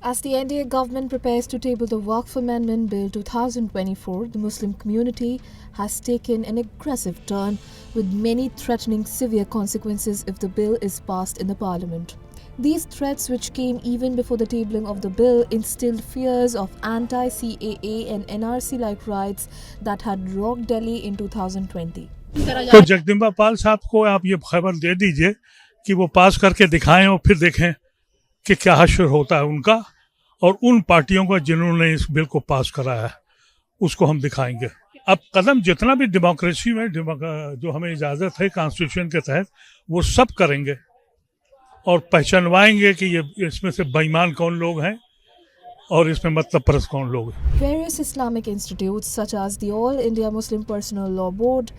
As the NDA government prepares to table the Waqf Amendment Bill 2024, the Muslim community has taken an aggressive turn, with many threatening severe consequences if the bill is passed in the parliament. These threats, which came even before the tabling of the bill, instilled fears of anti-CAA and NRC-like riots that had rocked Delhi in 2020. तो जगदम्बा पाल साहब को आप ये खबर दे दीजिए कि वो पास करके दिखाएं और फिर देखें कि क्या हश्र होता है उनका और उन पार्टियों का जिन्होंने इस बिल को पास कराया है, उसको हम दिखाएंगे। अब कदम जितना भी डेमोक्रेसी में जो हमें इजाज़त है कॉन्स्टिट्यूशन के तहत, वो सब करेंगे और पहचानवाएंगे कि ये इसमें से बेईमान कौन लोग हैं और इसमें मतलब परस्त कौन लोग हैं। Various Islamic institutes such as the All India Muslim Personal Law Board,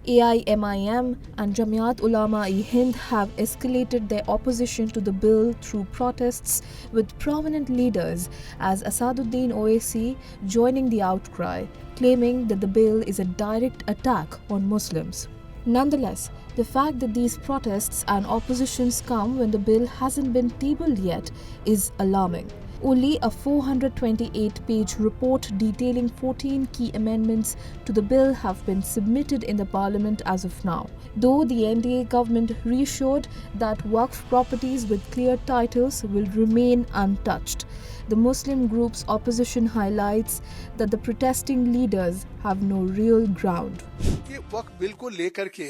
AIMIM and Jamiat Ulama-e-Hind have escalated their opposition to the bill through protests, with prominent leaders as Asaduddin Owaisi joining the outcry, claiming that the bill is a direct attack on Muslims. Nonetheless, the fact that these protests and oppositions come when the bill hasn't been tabled yet is alarming. Only a 428-page report detailing 14 key amendments to the bill have been submitted in the parliament as of now. Though the NDA government reassured that Waqf properties with clear titles will remain untouched, the Muslim group's opposition highlights that the protesting leaders have no real ground. कि वक्फ bill को लेकर के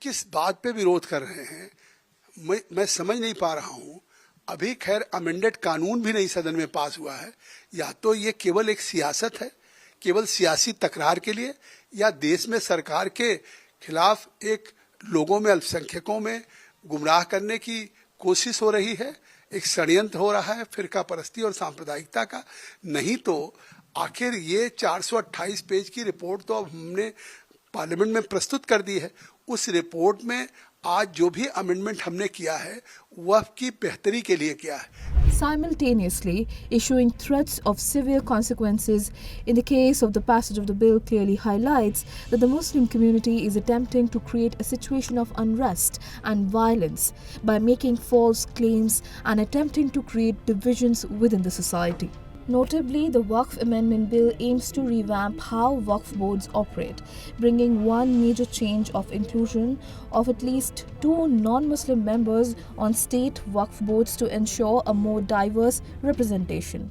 किस बात पे विरोध कर रहे हैं, मैं समझ नहीं पा रहा हूँ। अभी खैर अमेंडेड कानून भी नहीं सदन में पास हुआ है। या तो ये केवल एक सियासत है, केवल सियासी तकरार के लिए, या देश में सरकार के खिलाफ एक लोगों में, अल्पसंख्यकों में गुमराह करने की कोशिश हो रही है, एक षड्यंत्र हो रहा है फिरका परस्ती और सांप्रदायिकता का। नहीं तो आखिर ये 428 पेज की रिपोर्ट तो अब हमने पार्लियामेंट में प्रस्तुत कर दी है। उस रिपोर्ट में आज जो भी अमेंडमेंट हमने किया है वह की बेहतरी के लिए किया है। Simultaneously issuing threats of severe consequences in the case of the passage of the bill clearly highlights that the Muslim community is attempting to create a situation of unrest and violence by making false claims and attempting to create divisions within the society. Notably, the Waqf Amendment Bill aims to revamp how Waqf boards operate, bringing one major change of inclusion of at least 2 non-Muslim members on state Waqf boards to ensure a more diverse representation.